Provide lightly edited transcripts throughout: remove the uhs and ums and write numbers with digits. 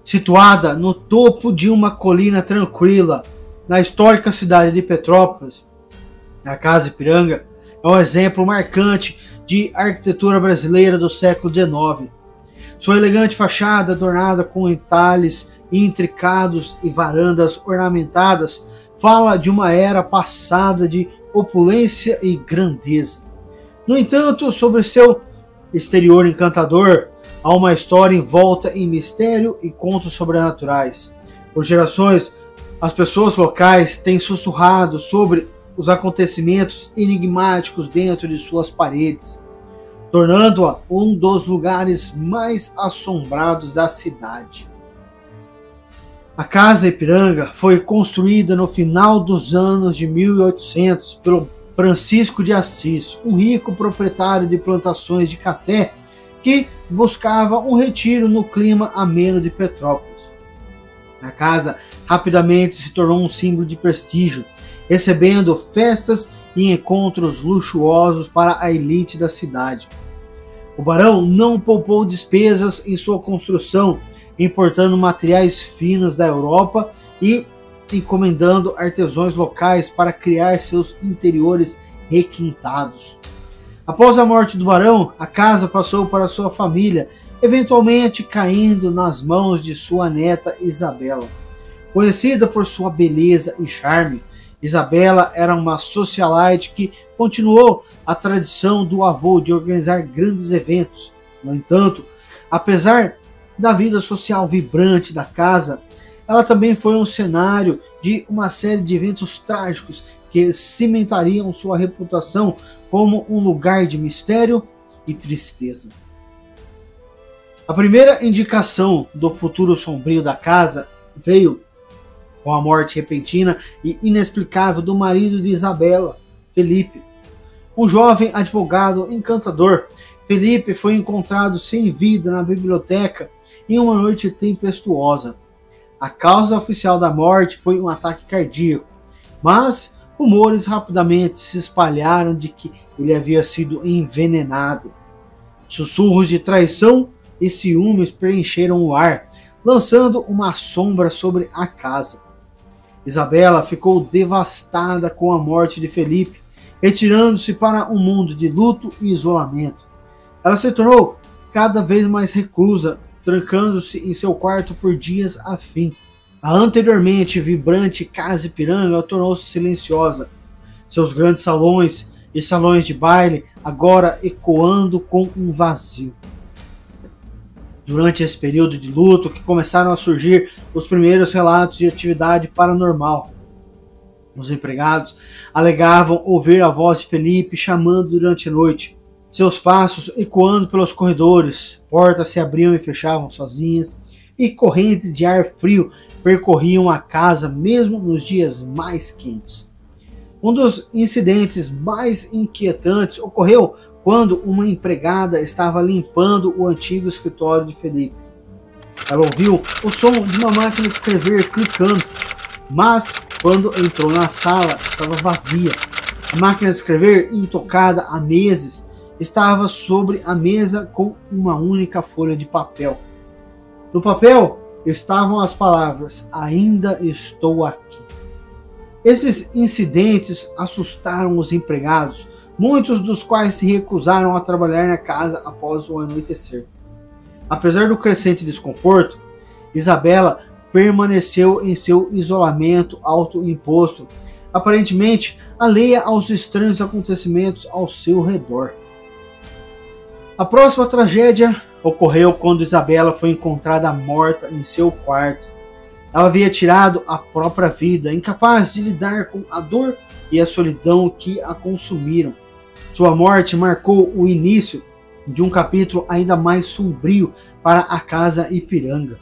Situada no topo de uma colina tranquila, na histórica cidade de Petrópolis, a Casa Ipiranga é um exemplo marcante de arquitetura brasileira do século XIX. Sua elegante fachada, adornada com entalhes intricados e varandas ornamentadas, fala de uma era passada de opulência e grandeza. No entanto, sobre seu exterior encantador, há uma história envolta em mistério e contos sobrenaturais. Por gerações, as pessoas locais têm sussurrado sobre os acontecimentos enigmáticos dentro de suas paredes, tornando-a um dos lugares mais assombrados da cidade. A Casa Ipiranga foi construída no final dos anos de 1800 pelo Francisco de Assis, um rico proprietário de plantações de café que buscava um retiro no clima ameno de Petrópolis. A casa rapidamente se tornou um símbolo de prestígio, recebendo festas e encontros luxuosos para a elite da cidade. O barão não poupou despesas em sua construção, importando materiais finos da Europa e encomendando artesãos locais para criar seus interiores requintados. Após a morte do barão, a casa passou para sua família, eventualmente caindo nas mãos de sua neta Isabela. Conhecida por sua beleza e charme, Isabela era uma socialite que continuou a tradição do avô de organizar grandes eventos. No entanto, apesar da vida social vibrante da casa, ela também foi um cenário de uma série de eventos trágicos que cimentariam sua reputação como um lugar de mistério e tristeza. A primeira indicação do futuro sombrio da casa veio com a morte repentina e inexplicável do marido de Isabela, Felipe. Um jovem advogado encantador, Felipe foi encontrado sem vida na biblioteca em uma noite tempestuosa. A causa oficial da morte foi um ataque cardíaco, mas rumores rapidamente se espalharam de que ele havia sido envenenado. Sussurros de traição e ciúmes preencheram o ar, lançando uma sombra sobre a casa. Isabela ficou devastada com a morte de Felipe, retirando-se para um mundo de luto e isolamento. Ela se tornou cada vez mais reclusa, trancando-se em seu quarto por dias a fim. A anteriormente vibrante Casa Ipiranga tornou-se silenciosa, seus grandes salões e salões de baile agora ecoando com um vazio. Durante esse período de luto que começaram a surgir os primeiros relatos de atividade paranormal. Os empregados alegavam ouvir a voz de Felipe chamando durante a noite, seus passos ecoando pelos corredores, portas se abriam e fechavam sozinhas e correntes de ar frio percorriam a casa mesmo nos dias mais quentes. Um dos incidentes mais inquietantes ocorreu quando uma empregada estava limpando o antigo escritório de Felipe. Ela ouviu o som de uma máquina de escrever clicando, mas quando entrou na sala estava vazia. A máquina de escrever, intocada há meses, estava sobre a mesa com uma única folha de papel. No papel estavam as palavras: "Ainda estou aqui". Esses incidentes assustaram os empregados, muitos dos quais se recusaram a trabalhar na casa após o anoitecer. Apesar do crescente desconforto, Isabela permaneceu em seu isolamento autoimposto, aparentemente alheia aos estranhos acontecimentos ao seu redor. A próxima tragédia ocorreu quando Isabela foi encontrada morta em seu quarto. Ela havia tirado a própria vida, incapaz de lidar com a dor e a solidão que a consumiram. Sua morte marcou o início de um capítulo ainda mais sombrio para a Casa Ipiranga.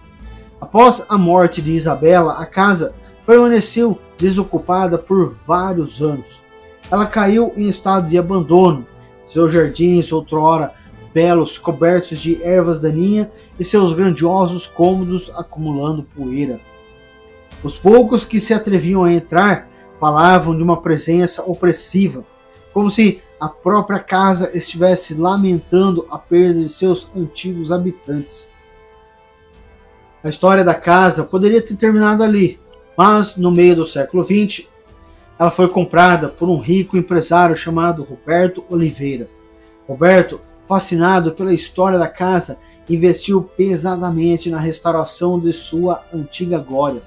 Após a morte de Isabela, a casa permaneceu desocupada por vários anos. Ela caiu em estado de abandono. Seus jardins, outrora belos, cobertos de ervas daninhas, e seus grandiosos cômodos acumulando poeira. Os poucos que se atreviam a entrar falavam de uma presença opressiva, como se a própria casa estivesse lamentando a perda de seus antigos habitantes. A história da casa poderia ter terminado ali, mas no meio do século XX, ela foi comprada por um rico empresário chamado Roberto Oliveira. Roberto, fascinado pela história da casa, investiu pesadamente na restauração de sua antiga glória.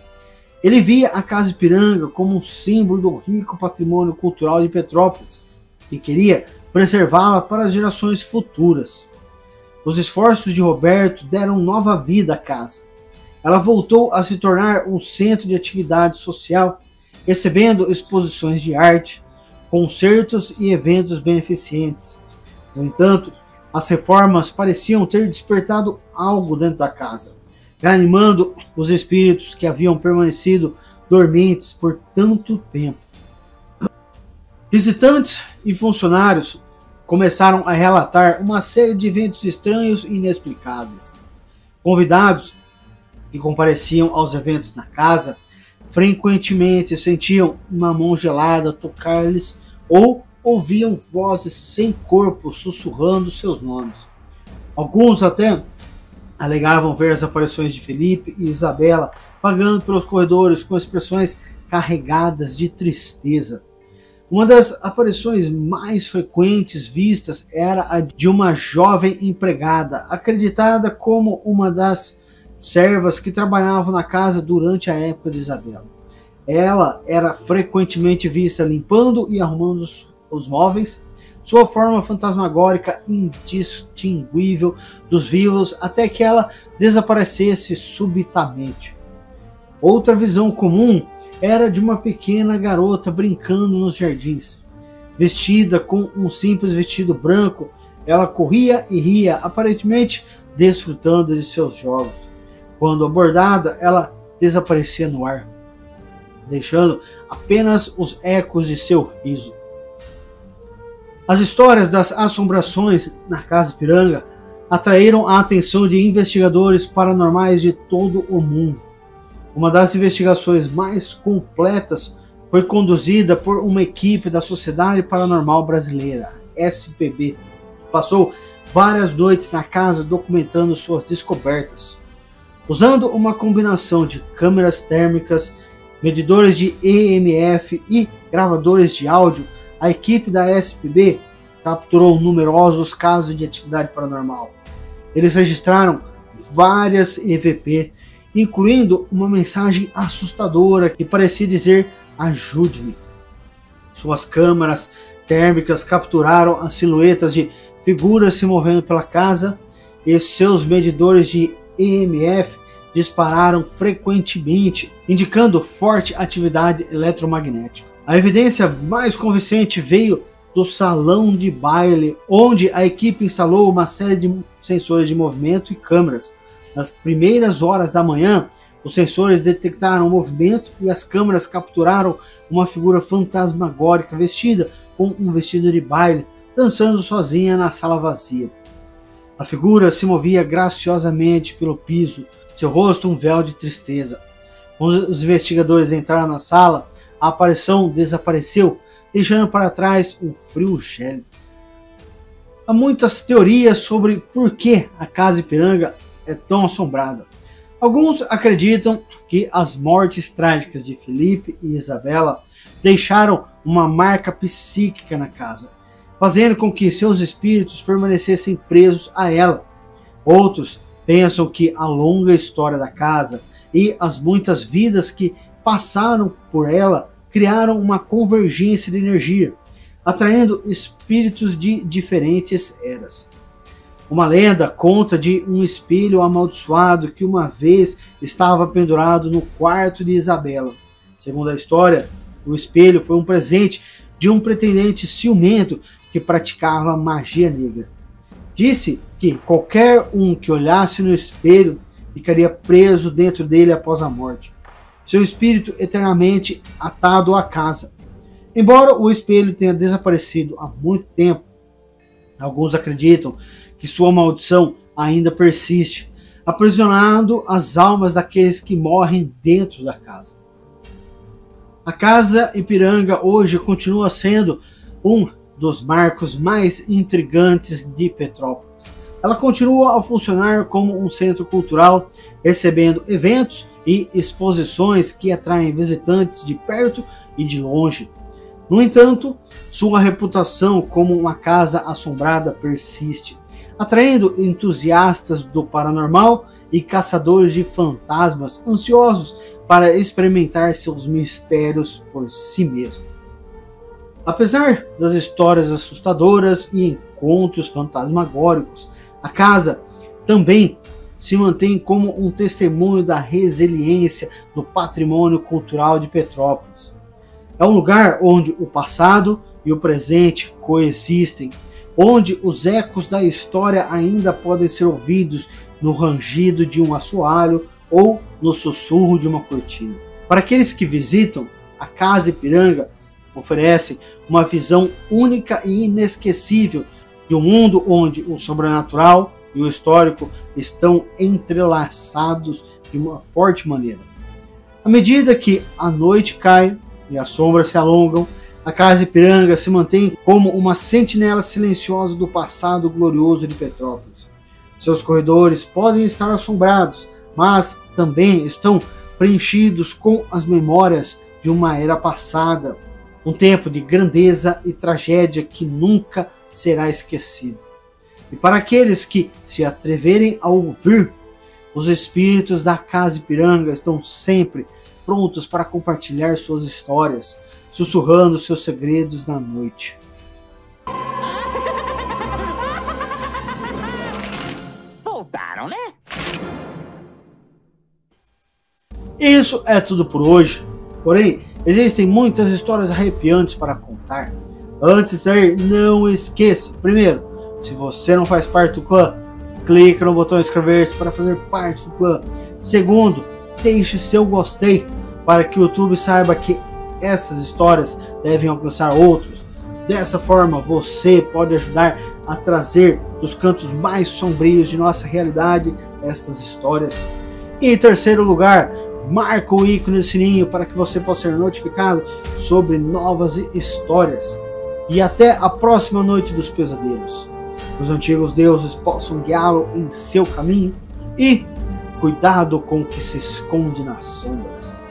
Ele via a Casa Ipiranga como um símbolo do rico patrimônio cultural de Petrópolis e queria preservá-la para as gerações futuras. Os esforços de Roberto deram nova vida à casa. Ela voltou a se tornar um centro de atividade social, recebendo exposições de arte, concertos e eventos beneficentes. No entanto, as reformas pareciam ter despertado algo dentro da casa, reanimando os espíritos que haviam permanecido dormentes por tanto tempo. Visitantes e funcionários começaram a relatar uma série de eventos estranhos e inexplicáveis. Convidados que compareciam aos eventos na casa frequentemente sentiam uma mão gelada tocar-lhes ou ouviam vozes sem corpo sussurrando seus nomes. Alguns até alegavam ver as aparições de Felipe e Isabela vagando pelos corredores com expressões carregadas de tristeza. Uma das aparições mais frequentes vistas era a de uma jovem empregada, acreditada como uma das servas que trabalhavam na casa durante a época de Isabela. Ela era frequentemente vista limpando e arrumando os móveis, sua forma fantasmagórica indistinguível dos vivos até que ela desaparecesse subitamente. Outra visão comum era de uma pequena garota brincando nos jardins. Vestida com um simples vestido branco, ela corria e ria, aparentemente desfrutando de seus jogos. Quando abordada, ela desaparecia no ar, deixando apenas os ecos de seu riso. As histórias das assombrações na Casa Ipiranga atraíram a atenção de investigadores paranormais de todo o mundo. Uma das investigações mais completas foi conduzida por uma equipe da Sociedade Paranormal Brasileira, SPB. Passou várias noites na casa documentando suas descobertas. Usando uma combinação de câmeras térmicas, medidores de EMF e gravadores de áudio, a equipe da SPB capturou numerosos casos de atividade paranormal. Eles registraram várias EVP, incluindo uma mensagem assustadora que parecia dizer "ajude-me". Suas câmeras térmicas capturaram as silhuetas de figuras se movendo pela casa e seus medidores de EMF dispararam frequentemente, indicando forte atividade eletromagnética. A evidência mais convincente veio do salão de baile, onde a equipe instalou uma série de sensores de movimento e câmeras. Nas primeiras horas da manhã, os sensores detectaram o movimento e as câmeras capturaram uma figura fantasmagórica vestida com um vestido de baile, dançando sozinha na sala vazia. A figura se movia graciosamente pelo piso, seu rosto um véu de tristeza. Quando os investigadores entraram na sala, a aparição desapareceu, deixando para trás um frio gélido. Há muitas teorias sobre por que a Casa Ipiranga é tão assombrada. Alguns acreditam que as mortes trágicas de Felipe e Isabela deixaram uma marca psíquica na casa, fazendo com que seus espíritos permanecessem presos a ela. Outros pensam que a longa história da casa e as muitas vidas que passaram por ela criaram uma convergência de energia, atraindo espíritos de diferentes eras. Uma lenda conta de um espelho amaldiçoado que uma vez estava pendurado no quarto de Isabela. Segundo a história, o espelho foi um presente de um pretendente ciumento que praticava magia negra. Disse que qualquer um que olhasse no espelho ficaria preso dentro dele após a morte, seu espírito eternamente atado à casa. Embora o espelho tenha desaparecido há muito tempo, alguns acreditam que sua maldição ainda persiste, aprisionando as almas daqueles que morrem dentro da casa. A Casa Ipiranga hoje continua sendo um dos marcos mais intrigantes de Petrópolis. ela continua a funcionar como um centro cultural, recebendo eventos e exposições que atraem visitantes de perto e de longe. No entanto, sua reputação como uma casa assombrada persiste, atraindo entusiastas do paranormal e caçadores de fantasmas ansiosos para experimentar seus mistérios por si mesmo. Apesar das histórias assustadoras e encontros fantasmagóricos, a casa também se mantém como um testemunho da resiliência do patrimônio cultural de Petrópolis. É um lugar onde o passado e o presente coexistem, onde os ecos da história ainda podem ser ouvidos no rangido de um assoalho ou no sussurro de uma cortina. Para aqueles que visitam, a Casa Ipiranga oferece uma visão única e inesquecível de um mundo onde o sobrenatural e o histórico estão entrelaçados de uma forte maneira. À medida que a noite cai e as sombras se alongam, a Casa Ipiranga se mantém como uma sentinela silenciosa do passado glorioso de Petrópolis. Seus corredores podem estar assombrados, mas também estão preenchidos com as memórias de uma era passada, um tempo de grandeza e tragédia que nunca será esquecido. E para aqueles que se atreverem a ouvir, os espíritos da Casa Ipiranga estão sempre prontos para compartilhar suas histórias, sussurrando seus segredos na noite. Voltaram, né? Isso é tudo por hoje. Porém, existem muitas histórias arrepiantes para contar. Antes de sair, não esqueça: primeiro, se você não faz parte do clã, clique no botão inscrever-se para fazer parte do clã. Segundo, deixe seu gostei para que o YouTube saiba que essas histórias devem alcançar outros. Dessa forma, você pode ajudar a trazer dos cantos mais sombrios de nossa realidade estas histórias. E em terceiro lugar, marca o ícone do sininho para que você possa ser notificado sobre novas histórias. E até a próxima noite dos pesadelos. Os antigos deuses possam guiá-lo em seu caminho e cuidado com o que se esconde nas sombras.